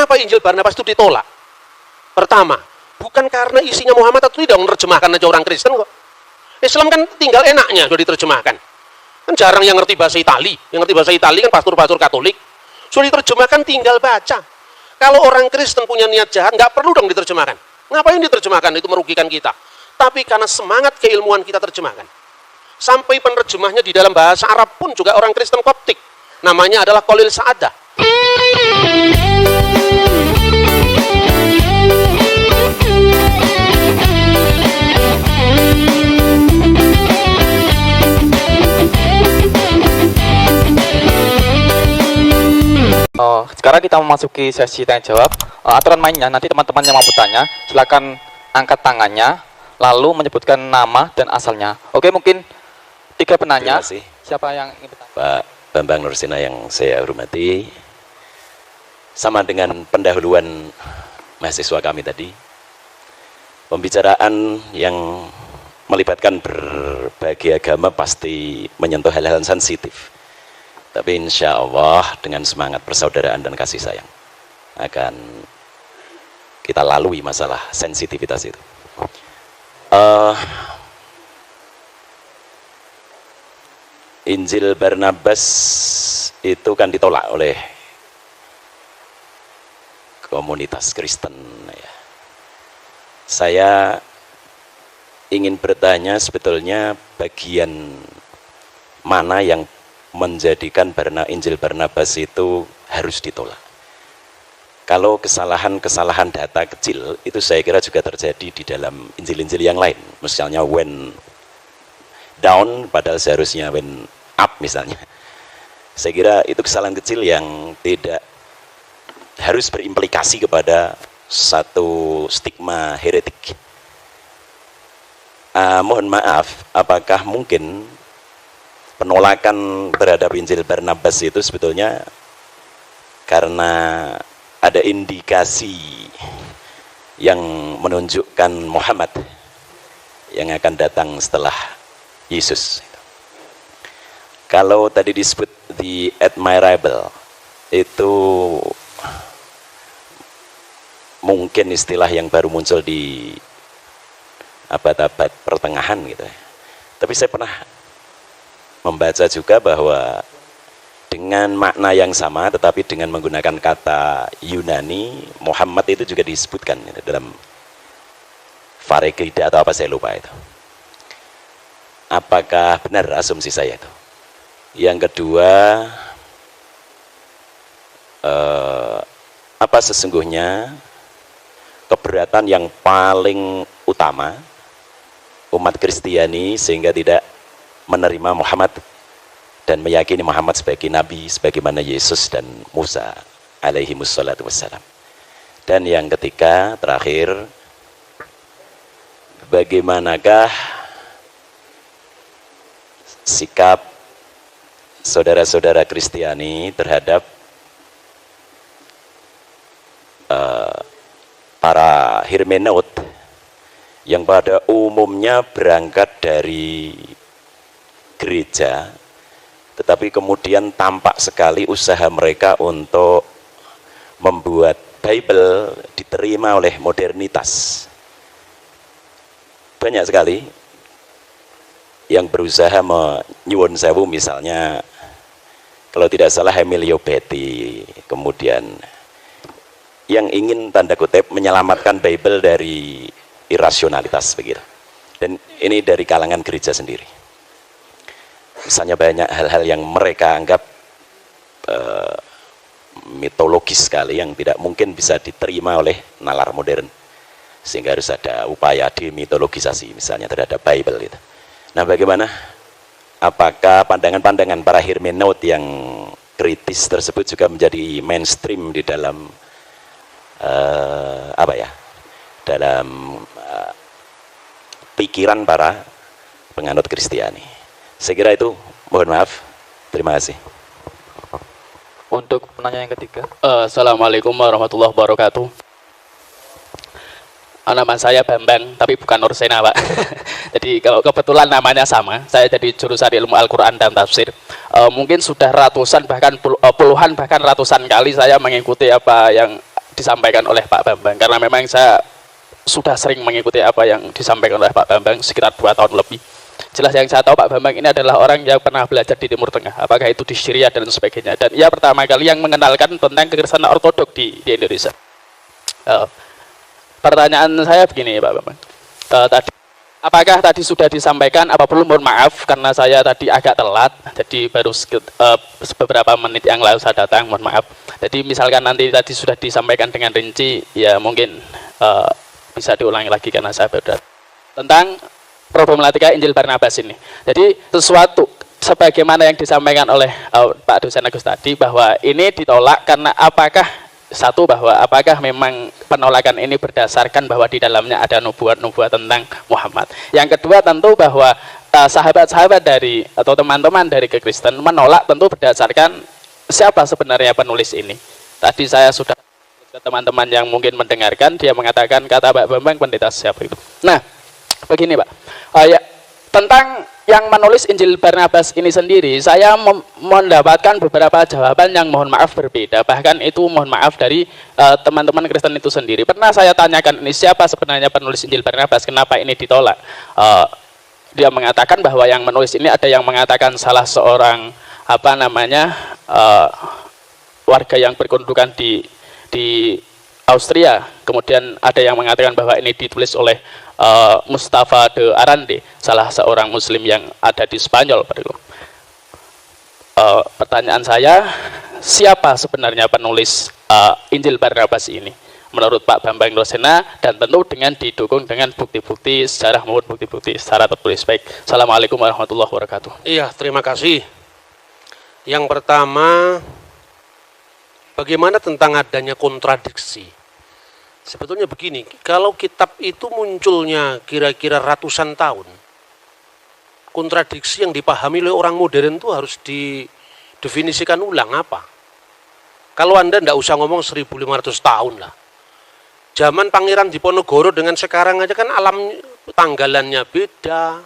Kenapa Injil Barnabas itu ditolak? Pertama, bukan karena isinya Muhammad atau tidak menerjemahkan aja orang Kristen kok. Islam kan tinggal enaknya sudah diterjemahkan. Kan jarang yang ngerti bahasa Itali. Yang ngerti bahasa Itali kan pastor-pastor Katolik. Sudah diterjemahkan tinggal baca. Kalau orang Kristen punya niat jahat, nggak perlu dong diterjemahkan. Ngapain diterjemahkan? Itu merugikan kita. Tapi karena semangat keilmuan kita terjemahkan. Sampai penerjemahnya di dalam bahasa Arab pun juga orang Kristen Koptik. Namanya adalah Khalil Sa'adah. Sekarang kita memasuki sesi tanya jawab. Aturan mainnya, nanti teman-teman yang mau bertanya silakan angkat tangannya lalu menyebutkan nama dan asalnya. Oke, mungkin 3 penanya. Terima kasih. Siapa yang ingin bertanya? Pak Bambang Nursina yang saya hormati, sama dengan pendahuluan mahasiswa kami tadi, pembicaraan yang melibatkan berbagai agama pasti menyentuh hal-hal sensitif. Tapi insya Allah dengan semangat persaudaraan dan kasih sayang akan kita lalui masalah sensitivitas itu. Injil Barnabas itu kan ditolak oleh komunitas Kristen. Ya. Saya ingin bertanya sebetulnya bagian mana yang menjadikan Injil Barnabas itu harus ditolak. Kalau kesalahan-kesalahan data kecil itu saya kira juga terjadi di dalam Injil-Injil yang lain. Misalnya when down padahal seharusnya when up misalnya. Saya kira itu kesalahan kecil yang tidak harus berimplikasi kepada satu stigma heretik. Mohon maaf, apakah mungkin penolakan terhadap Injil Barnabas itu sebetulnya karena ada indikasi yang menunjukkan Muhammad yang akan datang setelah Yesus. Kalau tadi disebut the admirable, itu mungkin istilah yang baru muncul di abad-abad pertengahan gitu ya. Tapi saya pernah membaca juga bahwa dengan makna yang sama tetapi dengan menggunakan kata Yunani, Muhammad itu juga disebutkan gitu, dalam Pharekrida atau apa saya lupa itu. Apakah benar asumsi saya itu? Yang kedua, apa sesungguhnya keberatan yang paling utama umat Kristiani sehingga tidak menerima Muhammad dan meyakini Muhammad sebagai nabi sebagaimana Yesus dan Musa alaihi wassalatu wassalam. Dan yang ketiga, terakhir, bagaimanakah sikap saudara-saudara Kristiani terhadap para hermeneut yang pada umumnya berangkat dari gereja, tetapi kemudian tampak sekali usaha mereka untuk membuat Bible diterima oleh modernitas. Banyak sekali yang berusaha menyuwun sewu, misalnya kalau tidak salah Emilio Betti, kemudian yang ingin tanda kutip menyelamatkan Bible dari irasionalitas begitu. Dan ini dari kalangan gereja sendiri. Misalnya banyak hal-hal yang mereka anggap mitologis sekali yang tidak mungkin bisa diterima oleh nalar modern, sehingga harus ada upaya demitologisasi misalnya terhadap Bible gitu. Nah, bagaimana? Apakah pandangan-pandangan para hermeneut yang kritis tersebut juga menjadi mainstream di dalam dalam pikiran para penganut Kristiani? Saya kira itu, mohon maaf. Terima kasih. Untuk penanya yang ketiga. Assalamualaikum warahmatullahi wabarakatuh. Nama saya Bambang, tapi bukan Nursena, Pak. Jadi kalau kebetulan namanya sama, saya jadi jurusan ilmu Al-Quran dan Tafsir. Mungkin sudah ratusan, bahkan puluhan, bahkan ratusan kali saya mengikuti apa yang disampaikan oleh Pak Bambang, karena memang saya sudah sering mengikuti apa yang disampaikan oleh Pak Bambang sekitar 2 tahun lebih. Jelas yang saya tahu Pak Bambang ini adalah orang yang pernah belajar di Timur Tengah, apakah itu di Syria dan sebagainya. Dan ia pertama kali yang mengenalkan tentang kekristenan ortodok di Indonesia. Pertanyaan saya begini Pak Bambang, tadi apakah tadi sudah disampaikan, apa perlu mohon maaf karena saya tadi agak telat, jadi baru beberapa menit yang lalu saya datang, mohon maaf. Jadi misalkan nanti tadi sudah disampaikan dengan rinci, ya mungkin bisa diulangi lagi karena saya baru datang. Tentang problematika Injil Barnabas ini. Jadi sesuatu sebagaimana yang disampaikan oleh Pak dosen Agus tadi, bahwa ini ditolak karena apakah memang penolakan ini berdasarkan bahwa di dalamnya ada nubuat-nubuat tentang Muhammad. Yang kedua tentu bahwa sahabat-sahabat dari atau teman-teman dari kekristen menolak tentu berdasarkan siapa sebenarnya penulis ini. Tadi saya sudah ke teman-teman yang mungkin mendengarkan, dia mengatakan kata Pak Bambang pendeta siapa itu. Nah, begini Pak, tentang yang menulis Injil Barnabas ini sendiri, saya mendapatkan beberapa jawaban yang mohon maaf berbeda. Bahkan itu mohon maaf dari teman-teman Kristen itu sendiri. Pernah saya tanyakan ini siapa sebenarnya penulis Injil Barnabas, kenapa ini ditolak? Dia mengatakan bahwa yang menulis ini ada yang mengatakan salah seorang warga yang berkedudukan di Austria. Kemudian ada yang mengatakan bahwa ini ditulis oleh Mustafa de Arande, salah seorang muslim yang ada di Spanyol. Pertanyaan saya, siapa sebenarnya penulis Injil Barnabas ini menurut Pak Bambang Rosena, dan tentu dengan didukung dengan bukti-bukti sejarah maupun bukti-bukti secara tertulis. Baik, Assalamualaikum warahmatullahi wabarakatuh. Iya, terima kasih. Yang pertama, bagaimana tentang adanya kontradiksi? Sebetulnya begini, kalau kitab itu munculnya kira-kira ratusan tahun, kontradiksi yang dipahami oleh orang modern itu harus didefinisikan ulang apa. Kalau Anda tidak usah ngomong 1500 tahun lah. Zaman Pangeran Diponegoro dengan sekarang aja kan alam tanggalannya beda,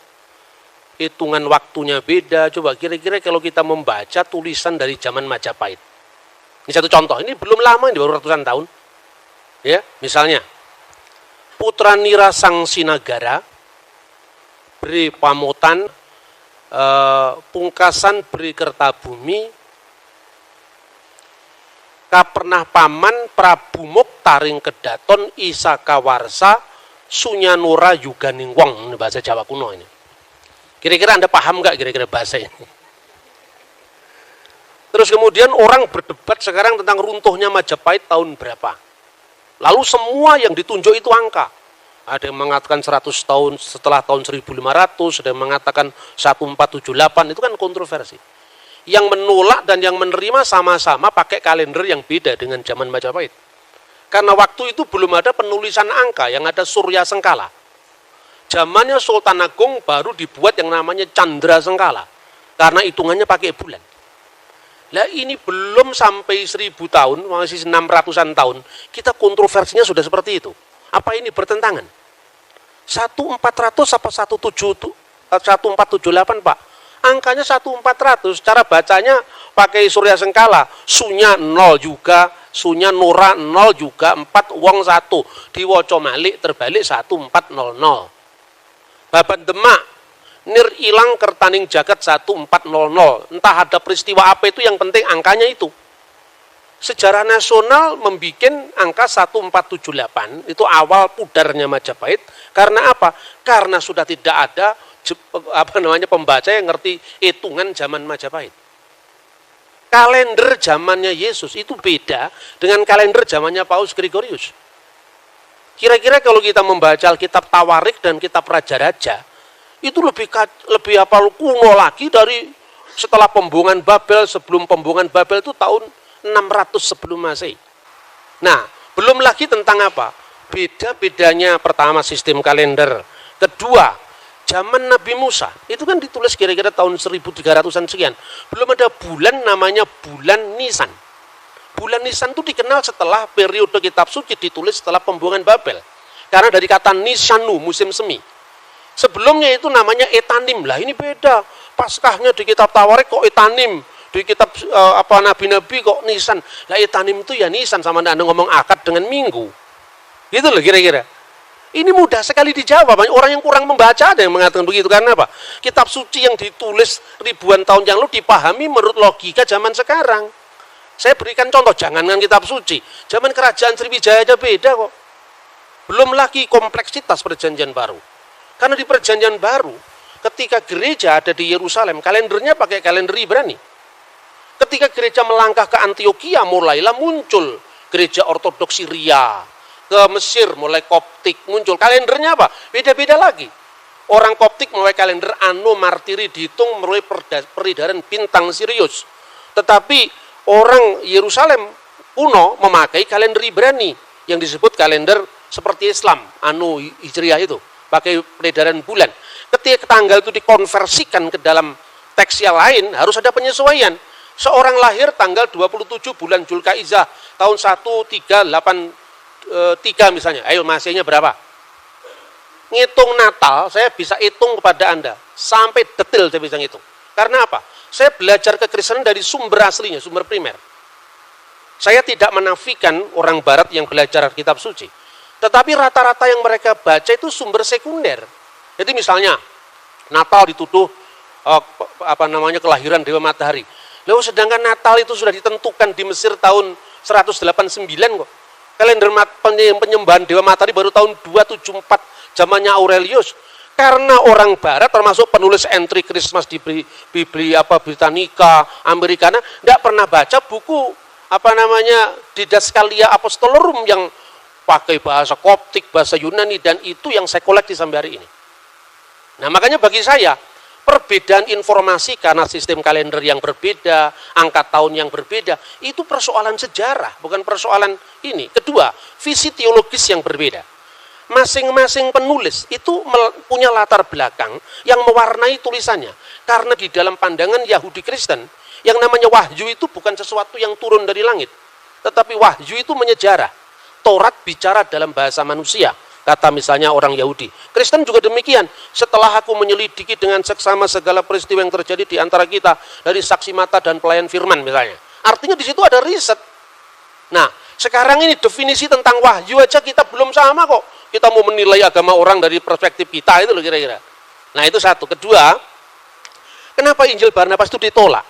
hitungan waktunya beda. Coba kira-kira kalau kita membaca tulisan dari zaman Majapahit. Ini satu contoh, ini belum lama, ini baru ratusan tahun. Ya, misalnya Putra Nira Sang Sinagara, Beri Pamotan, Pungkasan Beri Kertabumi, Kapernah Paman, Prabu Moktaring Kedaton, Isaka Warsa, Sunyanura Yuganing Wong. Ini bahasa Jawa kuno ini. Kira-kira Anda paham nggak kira-kira bahasa ini? Terus kemudian orang berdebat sekarang tentang runtuhnya Majapahit tahun berapa. Lalu semua yang ditunjuk itu angka. Ada yang mengatakan 100 tahun setelah tahun 1500, ada yang mengatakan 1478, itu kan kontroversi. Yang menolak dan yang menerima sama-sama pakai kalender yang beda dengan zaman Majapahit. Karena waktu itu belum ada penulisan angka, yang ada Surya Sengkala. Zamannya Sultan Agung baru dibuat yang namanya Candra Sengkala. Karena hitungannya pakai bulan. Lah ini belum sampai 1000 tahun, masih 600-an tahun, kita kontroversinya sudah seperti itu. Apa ini bertentangan? 1400 apa 1478 Pak? Angkanya 1400, cara bacanya pakai Surya Sengkala, Sunya 0 juga, Sunya Nura 0 juga, 4 Wong 1, diwoco malik terbalik 1400. Baban Demak, Nir ilang kertaning jagat 1400. Entah ada peristiwa apa itu, yang penting angkanya itu. Sejarah nasional membuat angka 1478 itu awal pudarnya Majapahit. Karena apa? Karena sudah tidak ada pembaca yang ngerti hitungan zaman Majapahit. Kalender zamannya Yesus itu beda dengan kalender zamannya Paus Gregorius. Kira-kira kalau kita membaca Alkitab Tawarik dan Kitab Raja-Raja, itu lebih kuno lagi dari setelah pembuangan Babel. Sebelum pembuangan Babel itu tahun 600 sebelum Masehi. Nah, belum lagi tentang apa? Beda-bedanya pertama sistem kalender. Kedua, zaman Nabi Musa, itu kan ditulis kira-kira tahun 1300-an sekian. Belum ada bulan namanya bulan Nisan. Bulan Nisan itu dikenal setelah periode kitab suci ditulis setelah pembuangan Babel. Karena dari kata Nisanu, musim semi. Sebelumnya itu namanya Etanim. Lah ini beda. Paskahnya di kitab Tawarik kok Etanim. Di kitab apa nabi-nabi kok nisan. Lah itanim itu ya nisan, sama Anda ngomong akad dengan minggu. Gitu loh kira-kira. Ini mudah sekali dijawab. Banyak orang yang kurang membaca ada yang mengatakan begitu. Karena apa? Kitab suci yang ditulis ribuan tahun yang lalu dipahami menurut logika zaman sekarang. Saya berikan contoh, jangankan kitab suci. Zaman kerajaan Sriwijaya aja beda kok. Belum lagi kompleksitas perjanjian baru. Karena di perjanjian baru, ketika gereja ada di Yerusalem, kalendernya pakai kalender Ibrani. Ketika gereja melangkah ke Antioquia, mulailah muncul gereja ortodoks Syria. Ke Mesir, mulai Koptik muncul. Kalendernya apa? Beda-beda lagi. Orang Koptik mulai kalender Anno Martiri, dihitung mulai peredaran bintang Sirius. Tetapi orang Yerusalem kuno memakai kalender Ibrani yang disebut kalender seperti Islam, Anno Hijriah itu, pakai peredaran bulan. Ketika tanggal itu dikonversikan ke dalam teks yang lain, harus ada penyesuaian. Seorang lahir tanggal 27 bulan Julkaizah tahun 1383 misalnya. Ayo masihnya berapa? Ngitung Natal, saya bisa hitung kepada Anda. Sampai detail saya bisa ngitung. Karena apa? Saya belajar kekristenan dari sumber aslinya, sumber primer. Saya tidak menafikan orang barat yang belajar kitab suci. Tetapi rata-rata yang mereka baca itu sumber sekunder. Jadi misalnya, Natal dituduh kelahiran Dewa Matahari. Lalu sedangkan Natal itu sudah ditentukan di Mesir tahun 189 kok. Kalender penyembahan Dewa Matahari baru tahun 274 zamannya Aurelius. Karena orang barat termasuk penulis entry Christmas di Britannica, Americana, tidak pernah baca buku Didascalia Apostolorum yang pakai bahasa Koptik, bahasa Yunani, dan itu yang saya koleksi sampai hari ini. Nah, makanya bagi saya perbedaan informasi karena sistem kalender yang berbeda, angka tahun yang berbeda, itu persoalan sejarah, bukan persoalan ini. Kedua, visi teologis yang berbeda. Masing-masing penulis itu punya latar belakang yang mewarnai tulisannya. Karena di dalam pandangan Yahudi Kristen, yang namanya wahyu itu bukan sesuatu yang turun dari langit. Tetapi wahyu itu menyejarah. Taurat bicara dalam bahasa manusia. Kata misalnya orang Yahudi. Kristen juga demikian. Setelah aku menyelidiki dengan seksama segala peristiwa yang terjadi di antara kita, dari saksi mata dan pelayan firman misalnya. Artinya di situ ada riset. Nah, sekarang ini definisi tentang wahyu aja kita belum sama kok. Kita mau menilai agama orang dari perspektif kita, itu loh kira-kira. Nah, itu satu. Kedua, kenapa Injil Barnabas itu ditolak?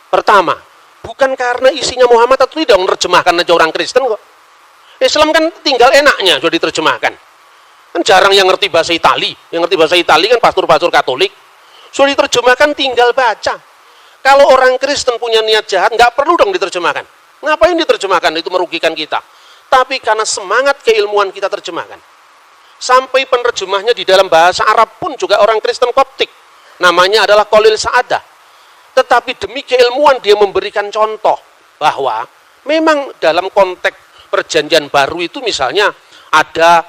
Pertama, bukan karena isinya Muhammad atau tidak menerjemahkan aja orang Kristen kok. Islam kan tinggal enaknya sudah diterjemahkan. Kan jarang yang ngerti bahasa Itali. Yang ngerti bahasa Itali kan pastor-pastor Katolik. Sudah diterjemahkan tinggal baca. Kalau orang Kristen punya niat jahat, nggak perlu dong diterjemahkan. Ngapain diterjemahkan? Itu merugikan kita. Tapi karena semangat keilmuan kita terjemahkan. Sampai penerjemahnya di dalam bahasa Arab pun juga orang Kristen Koptik. Namanya adalah Khalil Sa'adah. Tetapi demi keilmuan dia memberikan contoh bahwa memang dalam konteks perjanjian baru itu misalnya ada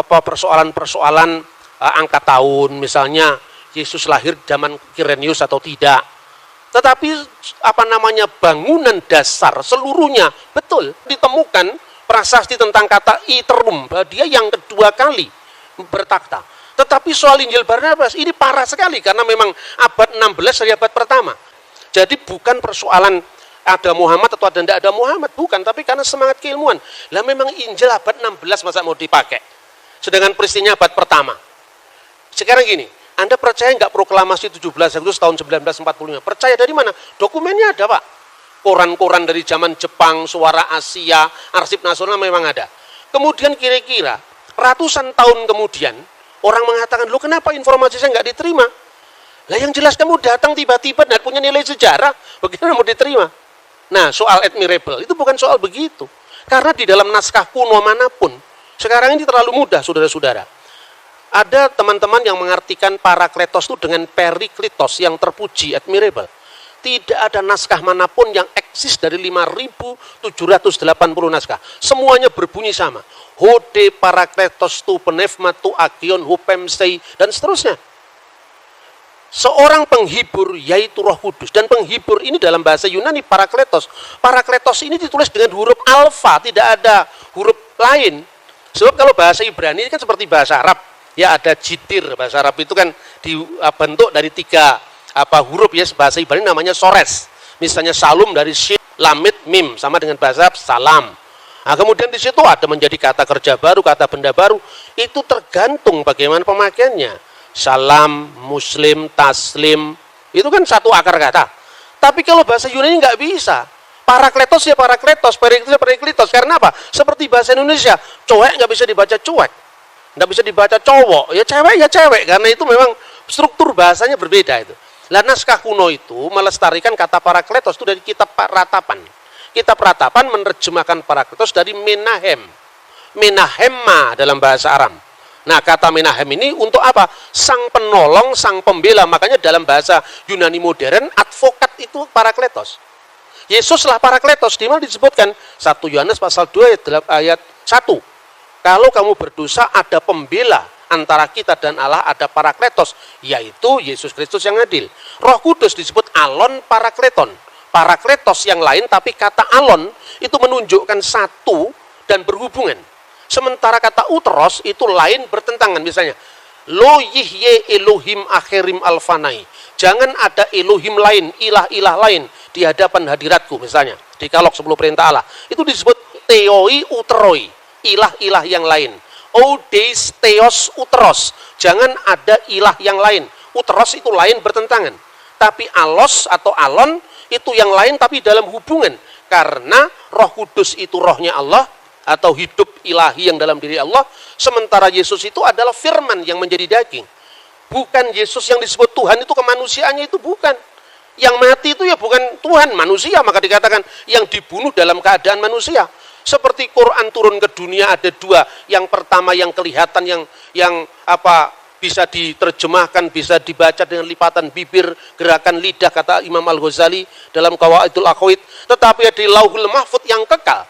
persoalan-persoalan angka tahun, misalnya Yesus lahir zaman Kirenius atau tidak. Tetapi bangunan dasar seluruhnya betul ditemukan prasasti tentang kata iterum, dia yang kedua kali bertakhta. Tetapi soal Injil Barnabas ini parah sekali karena memang abad 16 dari abad pertama. Jadi bukan persoalan ada Muhammad atau ada tidak ada Muhammad, bukan, tapi karena semangat keilmuan. Lah memang Injil abad 16 masa mau dipakai, sedangkan peristiwanya abad pertama. Sekarang gini, Anda percaya nggak proklamasi 17 Agustus tahun 1945? Percaya dari mana? Dokumennya ada, Pak. Koran-koran dari zaman Jepang, Suara Asia, Arsip Nasional memang ada. Kemudian kira-kira ratusan tahun kemudian, orang mengatakan, loh kenapa informasi saya nggak diterima? Lah yang jelas kamu datang tiba-tiba dan punya nilai sejarah, bagaimana mau diterima? Nah, soal admirable itu bukan soal begitu. Karena di dalam naskah kuno manapun, sekarang ini terlalu mudah, saudara-saudara. Ada teman-teman yang mengartikan Parakletos itu dengan Periklitos yang terpuji, admirable. Tidak ada naskah manapun yang eksis dari 5.780 naskah. Semuanya berbunyi sama. Hode Parakletos tu penefma tu agion hupemsei, dan seterusnya. Seorang penghibur yaitu Roh Kudus, dan penghibur ini dalam bahasa Yunani Parakletos. Parakletos ini ditulis dengan huruf alfa, tidak ada huruf lain. Sebab kalau bahasa Ibrani kan seperti bahasa Arab, ya ada jitir. Bahasa Arab itu kan dibentuk dari tiga huruf ya, bahasa Ibrani namanya sores. Misalnya salum dari shin, lamit, mim, sama dengan bahasa salam. Nah, kemudian di situ ada menjadi kata kerja baru, kata benda baru. Itu tergantung bagaimana pemakaiannya. Salam, muslim, taslim, itu kan satu akar kata. Tapi kalau bahasa Yunani nggak bisa. Parakletos ya parakletos, periklitos ya periklitos. Karena apa? Seperti bahasa Indonesia, cowek nggak bisa dibaca cuek, nggak bisa dibaca cowok, ya cewek. Karena itu memang struktur bahasanya berbeda itu. Lah naskah kuno itu melestarikan kata parakletos itu dari kitab Ratapan. Kitab Ratapan menerjemahkan parakletos dari menahem, menahemma dalam bahasa Aram. Nah, kata menahem ini untuk apa? Sang penolong, sang pembela. Makanya dalam bahasa Yunani modern, advokat itu parakletos. Yesuslah parakletos, di mana disebutkan 1 Yohanes pasal 2 ayat 1. Kalau kamu berdosa ada pembela antara kita dan Allah, ada parakletos, yaitu Yesus Kristus yang adil. Roh Kudus disebut alon parakleton. Parakletos yang lain, tapi kata alon itu menunjukkan satu dan berhubungan. Sementara kata uteros itu lain bertentangan. Misalnya, lo yihye Elohim akhirim alfanai. Jangan ada Elohim lain, ilah-ilah lain di hadapan hadiratku, misalnya. Di Kalok 10 perintah Allah. Itu disebut theoi uteroi, ilah-ilah yang lain. Odeis theos uteros. Jangan ada ilah yang lain. Uteros itu lain bertentangan. Tapi alos atau alon itu yang lain tapi dalam hubungan. Karena Roh Kudus itu rohnya Allah atau hidup ilahi yang dalam diri Allah. Sementara Yesus itu adalah firman yang menjadi daging. Bukan Yesus yang disebut Tuhan itu kemanusiaannya itu bukan. Yang mati itu ya bukan Tuhan, manusia. Maka dikatakan yang dibunuh dalam keadaan manusia. Seperti Quran turun ke dunia ada dua. Yang pertama yang kelihatan yang bisa diterjemahkan, bisa dibaca dengan lipatan bibir, gerakan lidah, kata Imam Al-Ghazali dalam Qawaidul Aqwaid. Tetapi ada di Lauhul Mahfuz yang kekal.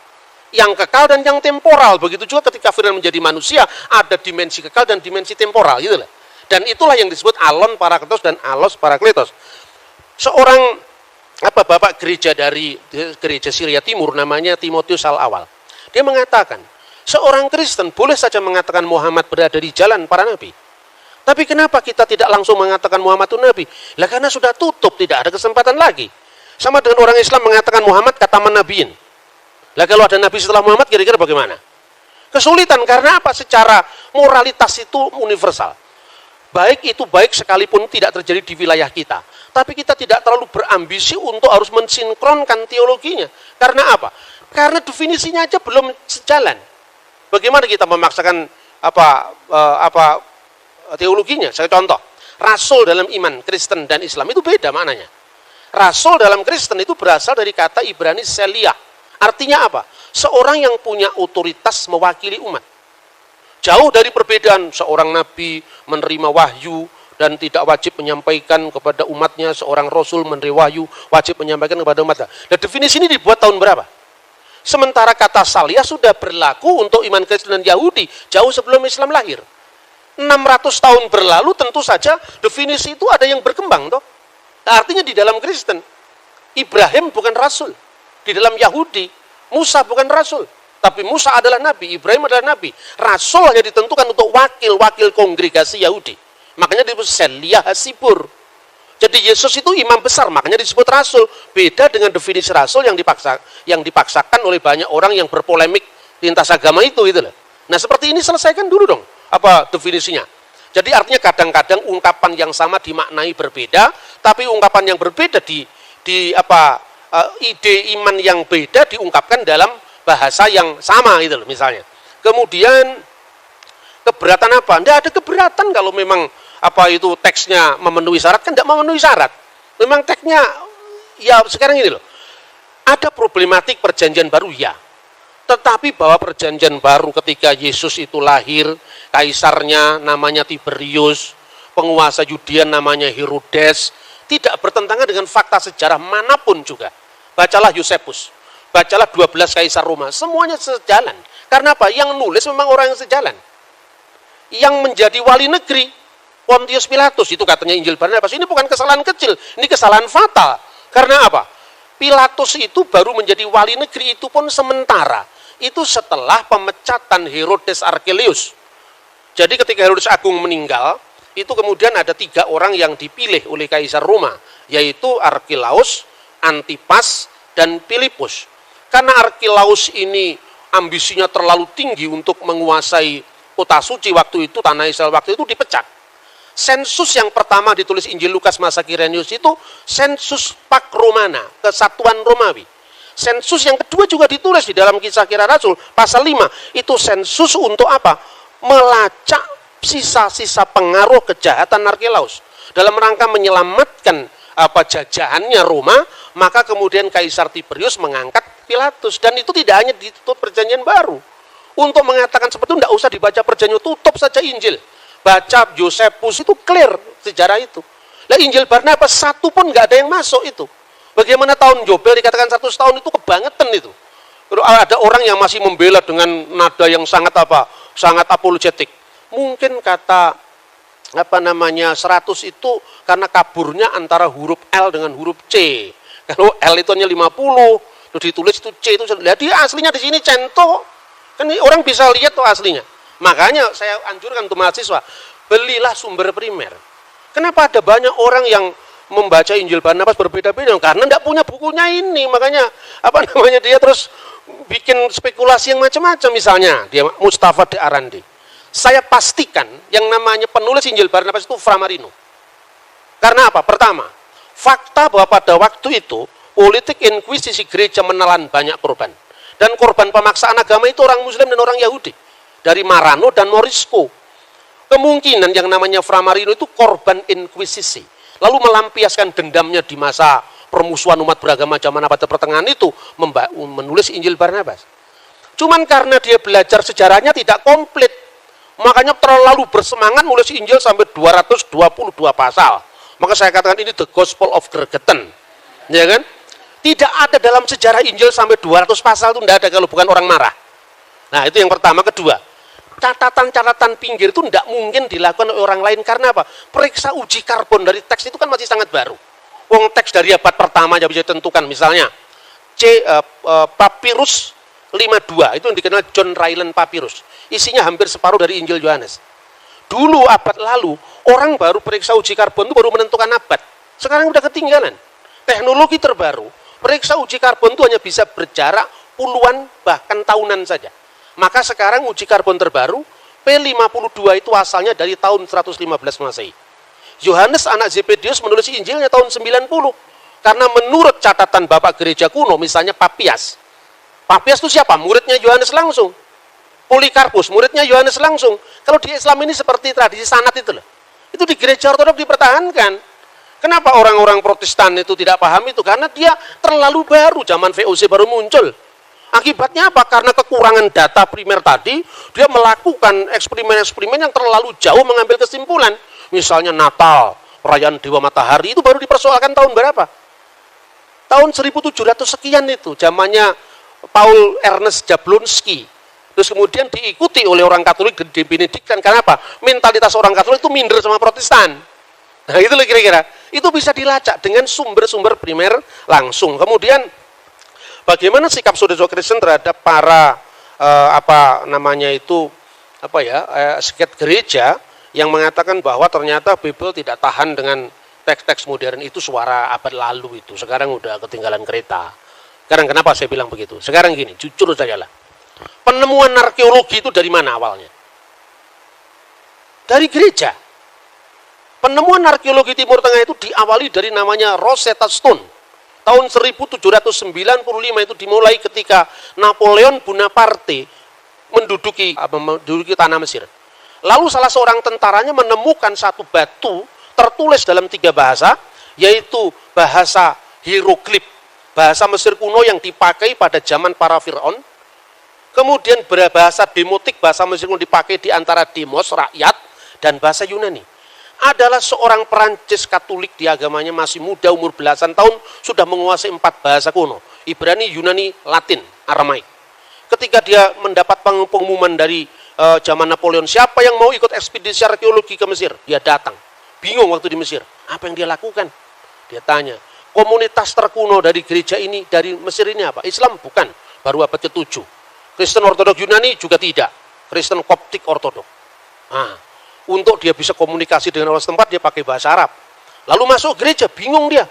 Yang kekal dan yang temporal. Begitu juga ketika firman menjadi manusia, ada dimensi kekal dan dimensi temporal, gitu lah. Dan itulah yang disebut alon parakletos dan alos parakletos. Seorang bapak gereja dari gereja Syria Timur namanya Timotius Al-Awal. Dia mengatakan, seorang Kristen boleh saja mengatakan Muhammad berada di jalan para nabi. Tapi kenapa kita tidak langsung mengatakan Muhammad itu nabi? Lah karena sudah tutup, tidak ada kesempatan lagi. Sama dengan orang Islam mengatakan Muhammad kata nabiin. Lah kalau ada nabi setelah Muhammad kira-kira bagaimana? Kesulitan karena apa? Secara moralitas itu universal. Baik itu baik sekalipun tidak terjadi di wilayah kita. Tapi kita tidak terlalu berambisi untuk harus mensinkronkan teologinya. Karena apa? Karena definisinya aja belum sejalan. Bagaimana kita memaksakan teologinya? Saya contoh. Rasul dalam iman Kristen dan Islam itu beda maknanya. Rasul dalam Kristen itu berasal dari kata Ibrani seliyah. Artinya apa? Seorang yang punya otoritas mewakili umat. Jauh dari perbedaan seorang nabi menerima wahyu dan tidak wajib menyampaikan kepada umatnya, seorang rasul menerima wahyu wajib menyampaikan kepada umatnya. Dan definisi ini dibuat tahun berapa? Sementara kata saliyah sudah berlaku untuk iman Kristen dan Yahudi jauh sebelum Islam lahir. 600 tahun berlalu tentu saja definisi itu ada yang berkembang toh. Nah, artinya di dalam Kristen Ibrahim bukan rasul, di dalam Yahudi Musa bukan rasul. Tapi Musa adalah nabi, Ibrahim adalah nabi. Rasul hanya ditentukan untuk wakil-wakil kongregasi Yahudi. Makanya disebut seliyah hasibur. Jadi Yesus itu imam besar, makanya disebut rasul. Beda dengan definisi rasul yang dipaksakan oleh banyak orang yang berpolemik lintas agama itu gitu loh. Nah, seperti ini selesaikan dulu dong apa definisinya. Jadi artinya kadang-kadang ungkapan yang sama dimaknai berbeda, tapi ungkapan yang berbeda ide iman yang beda diungkapkan dalam bahasa yang sama gitu loh misalnya. Kemudian keberatan apa? Tidak ada keberatan kalau memang itu teksnya memenuhi syarat, kan tidak memenuhi syarat. Memang teksnya ya sekarang ini loh. Ada problematik perjanjian baru ya. Tetapi bahwa perjanjian baru ketika Yesus itu lahir, kaisarnya namanya Tiberius, penguasa Yudea namanya Herodes, tidak bertentangan dengan fakta sejarah manapun juga. Bacalah Yosefus. Bacalah 12 kaisar Roma, semuanya sejalan. Karena apa? Yang nulis memang orang yang sejalan. Yang menjadi wali negeri, Pontius Pilatus, itu katanya Injil Barnabas, ini bukan kesalahan kecil, ini kesalahan fatal. Karena apa? Pilatus itu baru menjadi wali negeri, itu pun sementara. Itu setelah pemecatan Herodes Archelaus. Jadi ketika Herodes Agung meninggal, itu kemudian ada 3 orang yang dipilih oleh Kaisar Roma, yaitu Archelaus, Antipas, dan Philippus. Karena Archelaus ini ambisinya terlalu tinggi untuk menguasai kota suci waktu itu, tanah Israel waktu itu, dipecat. Sensus yang pertama ditulis Injil Lukas masa Kirenius itu sensus Pax Romana, kesatuan Romawi. Sensus yang kedua juga ditulis di dalam Kisah Kisah Rasul pasal 5, itu sensus untuk apa? Melacak sisa-sisa pengaruh kejahatan Archelaus dalam rangka menyelamatkan jajahannya Roma. Maka kemudian Kaisar Tiberius mengangkat Pilatus, dan itu tidak hanya ditutup perjanjian baru. Untuk mengatakan seperti itu tidak usah dibaca perjanjian, tutup saja Injil, baca Yosefus, itu clear sejarah itu. Nah, Injil Barnabas satu pun nggak ada yang masuk itu. Bagaimana tahun Yobel dikatakan 100 tahun, itu kebangetan itu. Ada orang yang masih membela dengan nada yang sangat sangat apologetik. Mungkin kata 100 itu karena kaburnya antara huruf L dengan huruf C. Kalau L itu hanya 50, terus ditulis itu C itu. Jadi aslinya di sini cento. Kan orang bisa lihat tuh aslinya. Makanya saya anjurkan untuk mahasiswa, belilah sumber primer. Kenapa ada banyak orang yang membaca Injil Barnabas berbeda-beda? Karena tidak punya bukunya ini. Makanya dia terus bikin spekulasi yang macam-macam. Misalnya dia Mustafa de Arandi. Saya pastikan yang namanya penulis Injil Barnabas itu Framarino. Karena apa? Pertama, fakta bahwa pada waktu itu politik inkuisisi gereja menelan banyak korban. Dan korban pemaksaan agama itu orang Muslim dan orang Yahudi. Dari Marano dan Morisco. Kemungkinan yang namanya Framarino itu korban inkuisisi. Lalu melampiaskan dendamnya di masa permusuhan umat beragama zaman abad pertengahan itu, menulis Injil Barnabas. Cuman karena dia belajar sejarahnya tidak komplit, makanya terlalu bersemangat nulis Injil sampai 222 pasal. Maka saya katakan ini the gospel of Gregetan. Ya kan? Tidak ada dalam sejarah Injil sampai 200 pasal, itu tidak ada kalau bukan orang marah. Nah, itu yang pertama. Kedua, catatan-catatan pinggir itu tidak mungkin dilakukan oleh orang lain. Karena apa? Periksa uji karbon dari teks itu kan masih sangat baru. Wong teks dari abad pertama aja bisa ditentukan. Misalnya Papyrus 52, itu yang dikenal John Ryland Papyrus. Isinya hampir separuh dari Injil Yohanes. Dulu abad lalu, orang baru periksa uji karbon itu baru menentukan abad. Sekarang udah ketinggalan. Teknologi terbaru, periksa uji karbon itu hanya bisa berjarak puluhan bahkan tahunan saja. Maka sekarang uji karbon terbaru P52 itu asalnya dari tahun 115 Masehi. Yohanes anak Zebedius menulis Injilnya tahun 90. Karena menurut catatan Bapak Gereja kuno, misalnya Papias. Papias itu siapa? Muridnya Yohanes langsung. Polikarpus, muridnya Yohanes langsung. Kalau di Islam ini seperti tradisi sanad itu loh. Itu di gereja ortodoks dipertahankan. Kenapa orang-orang Protestan itu tidak paham itu? Karena dia terlalu baru, zaman VOC baru muncul. Akibatnya apa? Karena kekurangan data primer tadi, dia melakukan eksperimen-eksperimen yang terlalu jauh mengambil kesimpulan. Misalnya Natal, perayaan Dewa Matahari, itu baru dipersoalkan tahun berapa? Tahun 1700 sekian itu, zamannya Paul Ernest Jablonski. Terus kemudian diikuti oleh orang Katolik di Benediktan. Karena apa? Mentalitas orang Katolik itu minder sama Protestan. Nah, itu kira-kira. Itu bisa dilacak dengan sumber-sumber primer langsung. Kemudian bagaimana sikap saudara-saudara Kristen terhadap para seket gereja yang mengatakan bahwa ternyata Bible tidak tahan dengan teks-teks modern, itu suara abad lalu itu. Sekarang udah ketinggalan kereta. Sekarang kenapa saya bilang begitu? Sekarang gini, jujur saja lah. Penemuan arkeologi itu dari mana awalnya? Dari gereja. Penemuan arkeologi Timur Tengah itu diawali dari namanya Rosetta Stone. Tahun 1795 itu dimulai ketika Napoleon Bonaparte menduduki tanah Mesir. Lalu salah seorang tentaranya menemukan satu batu tertulis dalam 3 bahasa, yaitu bahasa hieroglif, bahasa Mesir kuno yang dipakai pada zaman para Fir'aun. Kemudian berbahasa demotik, bahasa Mesir kuno dipakai di antara demos, rakyat, dan bahasa Yunani. Adalah seorang Perancis Katolik, di agamanya masih muda, umur belasan tahun, sudah menguasai 4 bahasa kuno, Ibrani, Yunani, Latin, Aramaik. Ketika dia mendapat pengumuman dari zaman Napoleon, siapa yang mau ikut ekspedisi arkeologi ke Mesir? Dia datang, bingung waktu di Mesir, apa yang dia lakukan? Dia tanya, komunitas terkuno dari gereja ini, dari Mesir ini apa? Islam? Bukan, baru abad ke-7. Kristen Ortodok Yunani juga tidak, Kristen Koptik Ortodok. Nah, untuk dia bisa komunikasi dengan orang setempat, dia pakai bahasa Arab. Lalu masuk gereja, bingung dia.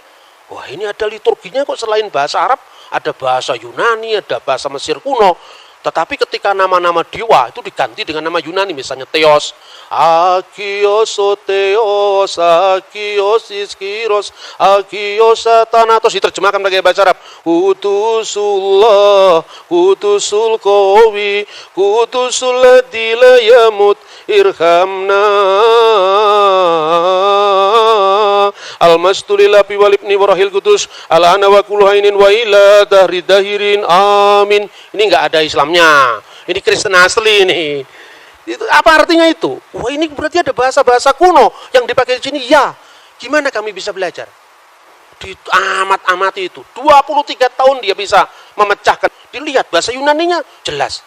Wah, ini ada liturginya kok selain bahasa Arab, ada bahasa Yunani, ada bahasa Mesir kuno. Tetapi ketika nama-nama dewa itu diganti dengan nama Yunani, misalnya Theos, Agios, Theos, Agios, Iskiros, Agios, Thanatos, diterjemahkan pakai bahasa Arab. Kudusullah, Kudusul Qawi, Kudusul Ladzi la yamut, irhamna. Al-Mastulillahi walibni warahil kudus ala-ana wa kulhainin wa ila dahri dahirin amin. Ini enggak ada Islamnya, ini Kristen asli ini. Itu apa artinya itu? Wah, ini berarti ada bahasa-bahasa kuno yang dipakai di sini. Ya, gimana kami bisa belajar? Di amat-amati itu 23 tahun dia bisa memecahkan. Dilihat bahasa Yunaninya jelas.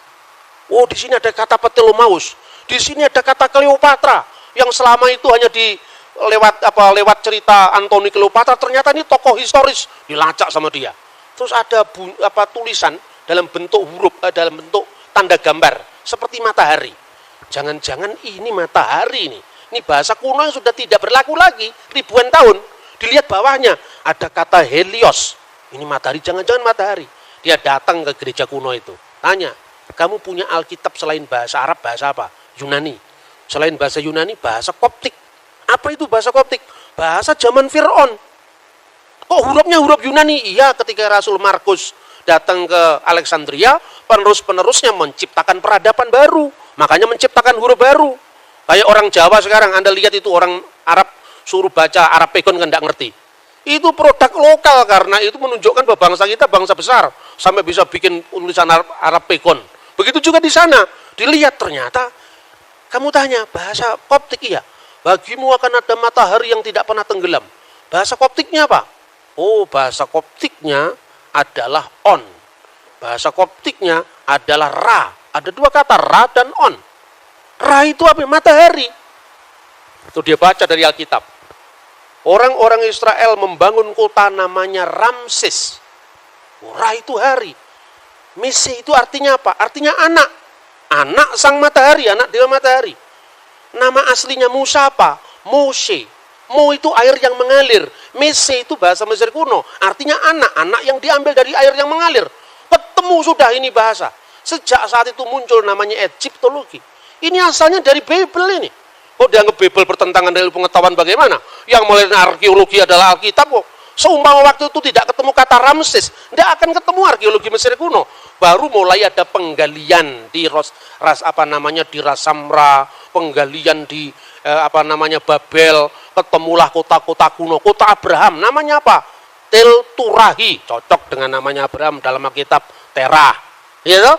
Oh, di sini ada kata Ptolemaus, di sini ada kata Cleopatra yang selama itu hanya lewat cerita Antoni Cleopatra, ternyata ini tokoh historis, dilacak sama dia. Terus ada tulisan dalam bentuk huruf, dalam bentuk tanda gambar seperti matahari. Jangan-jangan ini matahari ini. Ini bahasa kuno yang sudah tidak berlaku lagi ribuan tahun. Dilihat bawahnya ada kata Helios. Ini matahari, jangan-jangan matahari. Dia datang ke gereja kuno itu. Tanya, kamu punya Alkitab selain bahasa Arab, bahasa apa? Yunani. Selain bahasa Yunani, bahasa Koptik. Apa itu bahasa Koptik? Bahasa zaman Fir'aun. Kok hurufnya huruf Yunani? Iya, ketika Rasul Markus datang ke Alexandria, penerus-penerusnya menciptakan peradaban baru. Makanya menciptakan huruf baru. Kayak orang Jawa sekarang, Anda lihat itu orang Arab, suruh baca Arab Pegon kan tidak ngerti. Itu produk lokal, karena itu menunjukkan bahwa bangsa kita bangsa besar. Sampai bisa bikin tulisan Arab Pegon. Begitu juga di sana. Dilihat ternyata, kamu tanya, bahasa Koptik iya. Bagimu akan ada matahari yang tidak pernah tenggelam. Bahasa Koptiknya apa? Oh, bahasa Koptiknya adalah on. Bahasa Koptiknya adalah ra. Ada dua kata, ra dan on. Ra itu apa? Matahari. Itu dia baca dari Alkitab. Orang-orang Israel membangun kota namanya Ramses. Ra itu hari. Mese itu artinya apa? Artinya anak. Anak sang matahari, anak dewa matahari. Nama aslinya Musa apa? Moshe. Mo itu air yang mengalir. Mese itu bahasa Mesir kuno. Artinya anak. Anak yang diambil dari air yang mengalir. Ketemu sudah ini bahasa. Sejak saat itu muncul namanya Egyptologi. Ini asalnya dari Bible ini. Kok dianggap Bible bertentangan dengan pengetahuan bagaimana? Yang mulai arkeologi adalah Alkitab kok. Seumpama waktu itu tidak ketemu kata Ramses, tidak akan ketemu arkeologi Mesir kuno. Baru mulai ada penggalian di di Rasamra, penggalian di Babel, ketemulah kota-kota kuno, kota Abraham, namanya apa? Tel Turahi, cocok dengan namanya Abraham dalam Alkitab Terah. Ya toh?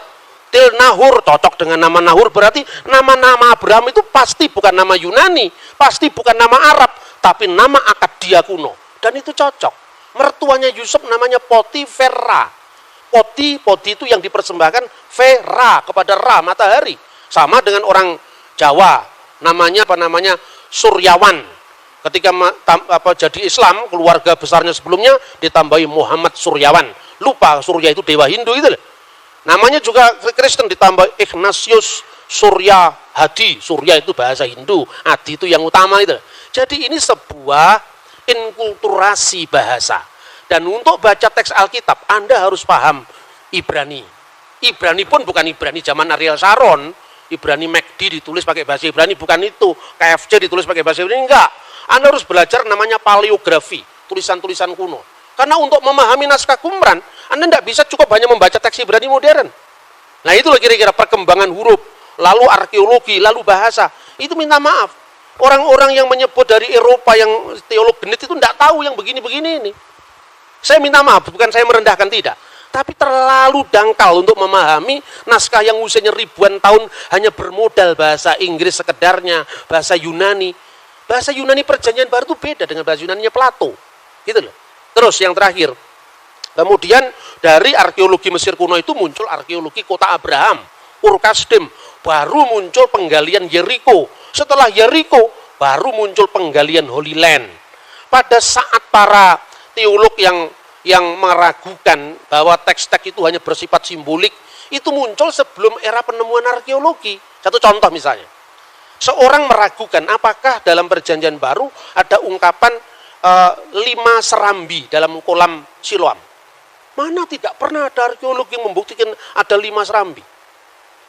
Tel Nahur, cocok dengan nama Nahur, berarti nama-nama Abraham itu pasti bukan nama Yunani, pasti bukan nama Arab, tapi nama Akadia kuno. Dan itu cocok. Mertuanya Yusuf namanya Potifera. Poti itu yang dipersembahkan Vera kepada Ra, matahari. Sama dengan orang Jawa, namanya Suryawan. Ketika jadi Islam, keluarga besarnya sebelumnya ditambahi Muhammad Suryawan. Lupa Surya itu dewa Hindu itu. Namanya juga Kristen ditambah Ignatius Surya Hadi. Surya itu bahasa Hindu, Hadi itu yang utama itu. Jadi ini sebuah inkulturasi bahasa. Dan untuk baca teks Alkitab, Anda harus paham Ibrani. Ibrani pun bukan Ibrani zaman Ariel Sharon. Ibrani MacD ditulis pakai bahasa Ibrani, bukan itu. KFC ditulis pakai bahasa Ibrani, enggak. Anda harus belajar namanya paleografi, tulisan-tulisan kuno. Karena untuk memahami naskah Qumran, Anda tidak bisa cukup hanya membaca teks Ibrani modern. Nah itulah kira-kira perkembangan huruf, lalu arkeologi, lalu bahasa. Itu minta maaf. Orang-orang yang menyebut dari Eropa yang teolog genit itu tidak tahu yang begini-begini ini. Saya minta maaf, bukan saya merendahkan, tidak. Tapi terlalu dangkal untuk memahami naskah yang usianya ribuan tahun hanya bermodal bahasa Inggris sekedarnya, bahasa Yunani. Bahasa Yunani Perjanjian Baru itu beda dengan bahasa Yunaninya Plato. Gitu loh. Terus yang terakhir, kemudian dari arkeologi Mesir kuno itu muncul arkeologi kota Abraham, Ur Kasdim, baru muncul penggalian Yeriko. Setelah Yeriko, baru muncul penggalian Holy Land. Pada saat para teolog yang meragukan bahwa teks-teks itu hanya bersifat simbolik, itu muncul sebelum era penemuan arkeologi. Satu contoh misalnya, Seorang meragukan apakah dalam perjanjian baru ada ungkapan 5 serambi dalam kolam Siloam. Mana tidak pernah ada arkeolog yang membuktikan ada 5 serambi.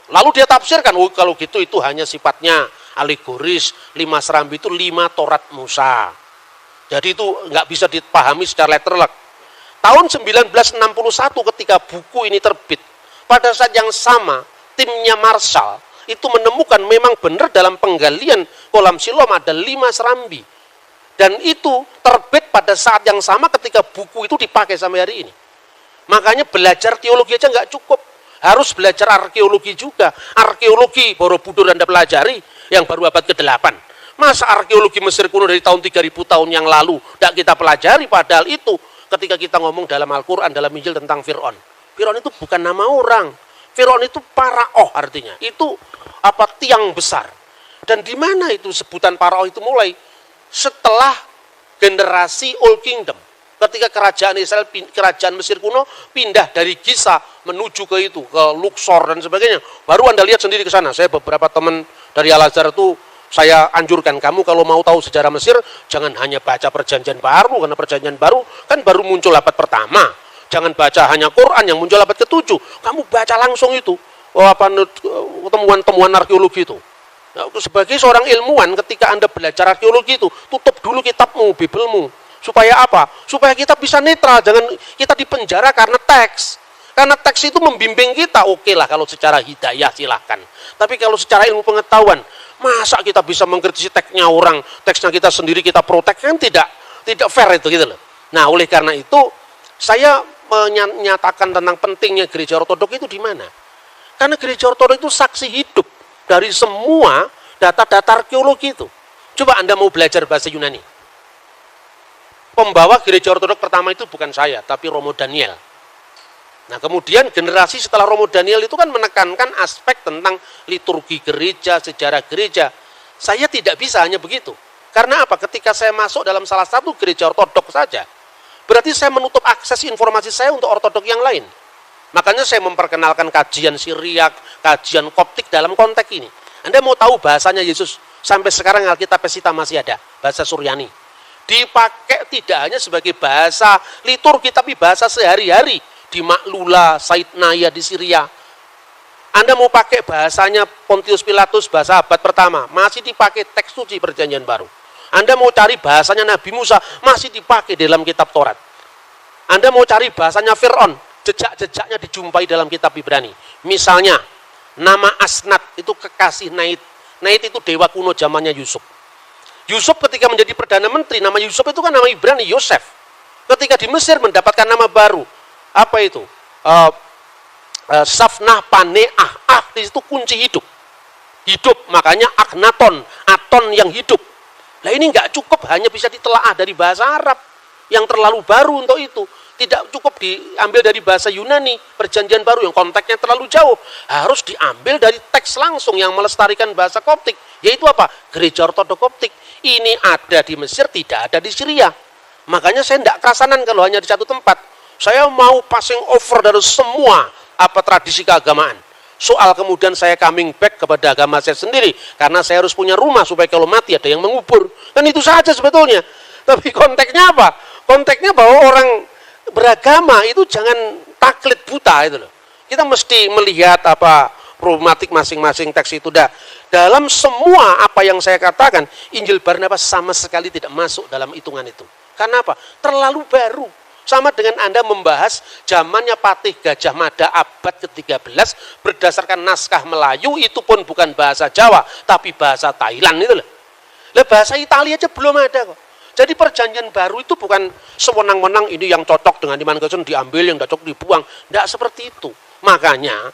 Lalu dia tafsirkan, oh kalau gitu itu hanya sifatnya alegoris, 5 serambi itu 5 Taurat Musa. Jadi itu nggak bisa dipahami secara literal. Tahun 1961 ketika buku ini terbit, pada saat yang sama timnya Marshall itu menemukan memang benar dalam penggalian kolam Siloam ada 5 serambi. Dan itu terbit pada saat yang sama ketika buku itu dipakai sampai hari ini. Makanya belajar teologi aja nggak cukup. Harus belajar arkeologi juga. Arkeologi Borobudur Anda pelajari yang baru abad ke-8. Masa arkeologi Mesir kuno dari tahun 3000 tahun yang lalu tidak kita pelajari, padahal itu ketika kita ngomong dalam Al-Quran, dalam Injil tentang Fir'aun. Fir'aun itu bukan nama orang. Fir'aun itu Paraoh artinya. Itu tiang besar. Dan di mana itu sebutan Paraoh itu mulai? Setelah generasi Old Kingdom. Ketika kerajaan Israel, kerajaan Mesir kuno pindah dari Giza menuju ke Luxor dan sebagainya. Baru Anda lihat sendiri ke sana. Saya beberapa teman dari Al-Azhar itu saya anjurkan kamu kalau mau tahu sejarah Mesir, jangan hanya baca perjanjian baru, karena perjanjian baru kan baru muncul abad pertama. Jangan baca hanya Quran yang muncul abad ke-7. Kamu baca langsung itu, temuan-temuan arkeologi itu. Nah, sebagai seorang ilmuwan, ketika Anda belajar arkeologi itu, tutup dulu kitabmu, Bibelmu. Supaya apa? Supaya kita bisa netral, jangan kita dipenjara karena teks. Karena teks itu membimbing kita, oke lah kalau secara hidayah silahkan. Tapi kalau secara ilmu pengetahuan, masa kita bisa mengkritisi teksnya orang, teksnya kita sendiri kita protek, kan tidak fair itu gitu loh. Nah, oleh karena itu saya menyatakan tentang pentingnya gereja ortodok itu di mana? Karena gereja ortodok itu saksi hidup dari semua data-data arkeologi itu. Coba Anda mau belajar bahasa Yunani. Pembawa gereja ortodok pertama itu bukan saya, tapi Romo Daniel. Nah, kemudian generasi setelah Romo Daniel itu kan menekankan aspek tentang liturgi gereja, sejarah gereja. Saya tidak bisa hanya begitu. Karena apa? Ketika saya masuk dalam salah satu gereja ortodok saja, berarti saya menutup akses informasi saya untuk ortodok yang lain. Makanya saya memperkenalkan kajian Syriak, kajian Koptik dalam konteks ini. Anda mau tahu bahasanya Yesus? Sampai sekarang Alkitab Pesita masih ada, bahasa Suryani. Dipakai tidak hanya sebagai bahasa liturgi, tapi bahasa sehari-hari. Di Maklula, Saidnaya di Syria. Anda mau pakai bahasanya Pontius Pilatus, bahasa abad pertama, masih dipakai teks suci perjanjian baru. Anda mau cari bahasanya Nabi Musa, masih dipakai dalam kitab Taurat. Anda mau cari bahasanya Fir'aun, jejak-jejaknya dijumpai dalam kitab Ibrani. Misalnya, nama Asnat itu kekasih Nait. Nait itu dewa kuno zamannya Yusuf. Yusuf ketika menjadi Perdana Menteri, nama Yusuf itu kan nama Ibrani, Yosef. Ketika di Mesir mendapatkan nama baru, apa itu? Safnah Paneah, di situ kunci hidup. Hidup, makanya Akhenaton, Aton yang hidup. Nah ini nggak cukup hanya bisa ditelaah dari bahasa Arab yang terlalu baru untuk itu. Tidak cukup diambil dari bahasa Yunani, perjanjian baru yang konteksnya terlalu jauh. Harus diambil dari teks langsung yang melestarikan bahasa Koptik. Yaitu apa? Gereja Ortodok Koptik. Ini ada di Mesir, tidak ada di Syria. Makanya saya tidak kerasanan kalau hanya di satu tempat. Saya mau passing over dari semua tradisi keagamaan. Soal kemudian saya coming back kepada agama saya sendiri. Karena saya harus punya rumah supaya kalau mati ada yang mengubur. Dan itu saja sebetulnya. Tapi konteksnya apa? Konteksnya bahwa orang beragama itu jangan taklid buta itu loh. Kita mesti melihat problematik masing-masing teks itu. Dalam semua apa yang saya katakan, Injil Barnabas sama sekali tidak masuk dalam hitungan itu. Karena apa? Terlalu baru. Sama dengan Anda membahas zamannya Patih Gajah Mada abad ke-13 berdasarkan naskah Melayu, itu pun bukan bahasa Jawa, tapi bahasa Thailand itu loh. Bahasa Italia aja belum ada kok. Jadi perjanjian baru itu bukan sewenang-wenang ini yang cocok dengan iman Kristen diambil, yang cocok dibuang. Tidak seperti itu. Makanya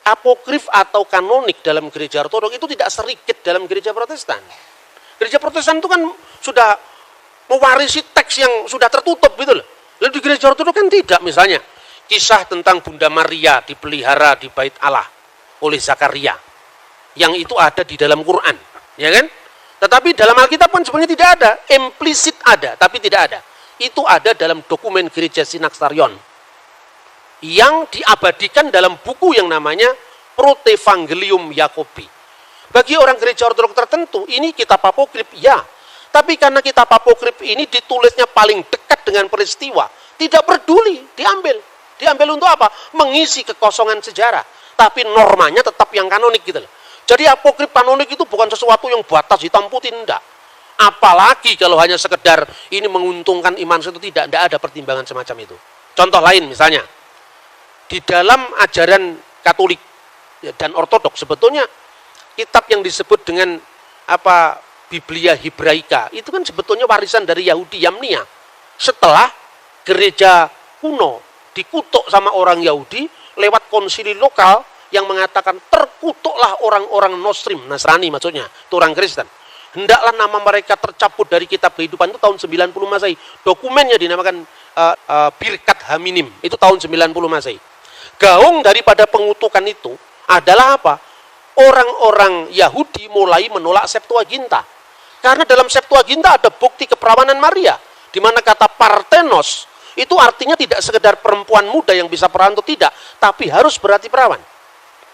apokrif atau kanonik dalam gereja ortodok itu tidak sedikit dalam gereja Protestan. Gereja Protestan itu kan sudah mewarisi teks yang sudah tertutup gitu loh. Lalu di gereja ortodok kan tidak, misalnya kisah tentang Bunda Maria dipelihara di Bait Allah oleh Zakaria. Yang itu ada di dalam Quran, ya kan? Tetapi dalam Alkitab kan sebenarnya tidak ada, implisit ada, tapi tidak ada. Itu ada dalam dokumen gereja Synaxarion yang diabadikan dalam buku yang namanya Protevangelium Yakobi. Bagi orang gereja ortodoks tertentu, ini kitab apokrif, ya. Tapi karena kitab apokrif ini ditulisnya paling dekat dengan peristiwa, tidak peduli, diambil. Diambil untuk apa? Mengisi kekosongan sejarah. Tapi normanya tetap yang kanonik gitu loh. Jadi apokrif kanonik itu bukan sesuatu yang batas hitam putih, enggak. Apalagi kalau hanya sekedar ini menguntungkan iman itu, tidak ada pertimbangan semacam itu. Contoh lain misalnya, di dalam ajaran Katolik dan Ortodoks sebetulnya kitab yang disebut dengan apa Biblia Hebraika itu kan sebetulnya warisan dari Yahudi Yamnia. Setelah gereja kuno dikutuk sama orang Yahudi lewat konsili lokal yang mengatakan terkutuklah orang-orang Nasrani maksudnya, itu orang Kristen. Hendaklah nama mereka tercabut dari kitab kehidupan, itu tahun 90 Masehi. Dokumennya dinamakan Birkat Haminim, itu tahun 90 Masehi. Gaung daripada pengutukan itu adalah apa? Orang-orang Yahudi mulai menolak Septuaginta. Karena dalam Septuaginta ada bukti keperawanan Maria, di mana kata Parthenos itu artinya tidak sekedar perempuan muda yang bisa perawan atau tidak, tapi harus berarti perawan.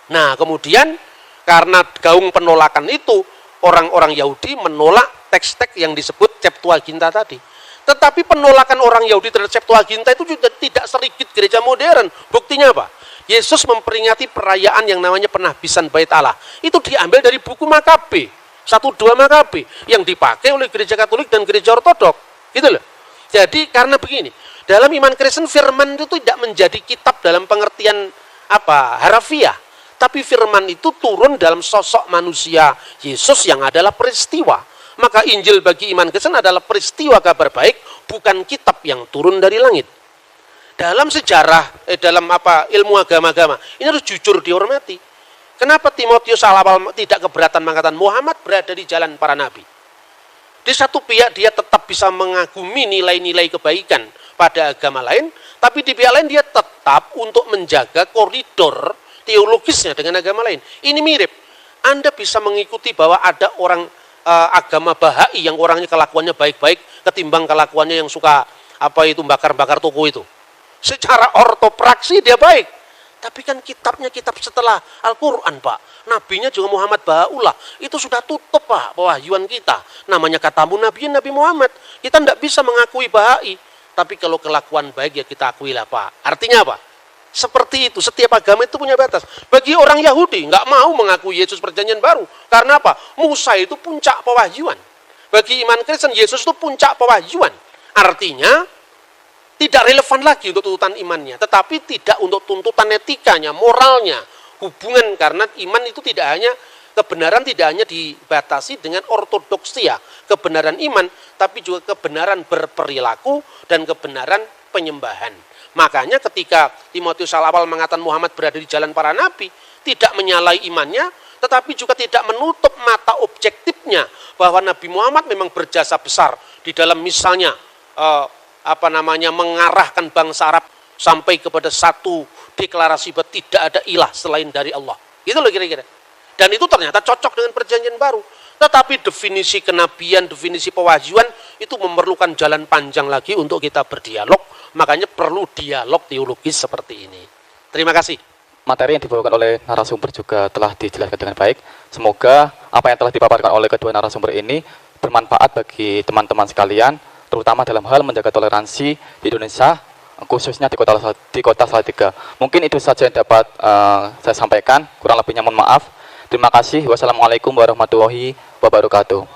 Nah, kemudian karena gaung penolakan itu, orang-orang Yahudi menolak teks-teks yang disebut Septuaginta tadi. Tetapi penolakan orang Yahudi terhadap Septuaginta itu juga tidak sedikit gereja modern. Buktinya apa? Yesus memperingati perayaan yang namanya penahbisan Bait Allah. Itu diambil dari buku Makabe, 1-2 Makabe, yang dipakai oleh gereja Katolik dan gereja Ortodok. Gitu loh. Jadi karena begini, dalam iman Kristen firman itu tidak menjadi kitab dalam pengertian apa harafiah, tapi firman itu turun dalam sosok manusia Yesus yang adalah peristiwa. Maka Injil bagi iman Kristen adalah peristiwa kabar baik, bukan kitab yang turun dari langit. Dalam sejarah, dalam apa ilmu agama-agama, ini harus jujur dihormati. Kenapa Timotius awal tidak keberatan mengatakan Muhammad berada di jalan para nabi? Di satu pihak dia tetap bisa mengagumi nilai-nilai kebaikan pada agama lain, tapi di pihak lain dia tetap untuk menjaga koridor teologisnya dengan agama lain. Ini mirip. Anda bisa mengikuti bahwa ada orang agama Bahai yang orangnya kelakuannya baik-baik ketimbang kelakuannya yang suka apa itu bakar-bakar toko itu. Secara ortopraksi dia baik, tapi kan kitabnya kitab setelah Al-Quran, Pak. Nabinya juga Muhammad Baha'ullah. Itu sudah tutup, Pak, pewahyuan kita. Namanya katamu Nabi Muhammad. Kita tidak bisa mengakui Bahai. Tapi kalau kelakuan baik ya kita akuilah, Pak. Artinya apa? Seperti itu, setiap agama itu punya batas. Bagi orang Yahudi, nggak mau mengakui Yesus perjanjian baru. Karena apa? Musa itu puncak pewahyuan. Bagi iman Kristen, Yesus itu puncak pewahyuan. Artinya, tidak relevan lagi untuk tuntutan imannya. Tetapi tidak untuk tuntutan etikanya, moralnya. Hubungan, karena iman itu tidak hanya, kebenaran tidak hanya dibatasi dengan ortodoksia, kebenaran iman, tapi juga kebenaran berperilaku dan kebenaran penyembahan. Makanya ketika Timotius awal mengatakan Muhammad berada di jalan para nabi, tidak menyalahi imannya, tetapi juga tidak menutup mata objektifnya bahwa Nabi Muhammad memang berjasa besar di dalam misalnya mengarahkan bangsa Arab sampai kepada satu deklarasi bahwa tidak ada ilah selain dari Allah. Gitu loh kira-kira. Dan itu ternyata cocok dengan perjanjian baru. Tetapi definisi kenabian, definisi pewahyuan itu memerlukan jalan panjang lagi untuk kita berdialog. Makanya perlu dialog teologis seperti ini. Terima kasih. Materi yang dibawakan oleh narasumber juga telah dijelaskan dengan baik. Semoga apa yang telah dipaparkan oleh kedua narasumber ini bermanfaat bagi teman-teman sekalian, terutama dalam hal menjaga toleransi di Indonesia, khususnya di kota Salatiga. Mungkin itu saja yang dapat saya sampaikan. Kurang lebihnya mohon maaf. Terima kasih. Wassalamualaikum warahmatullahi wabarakatuh.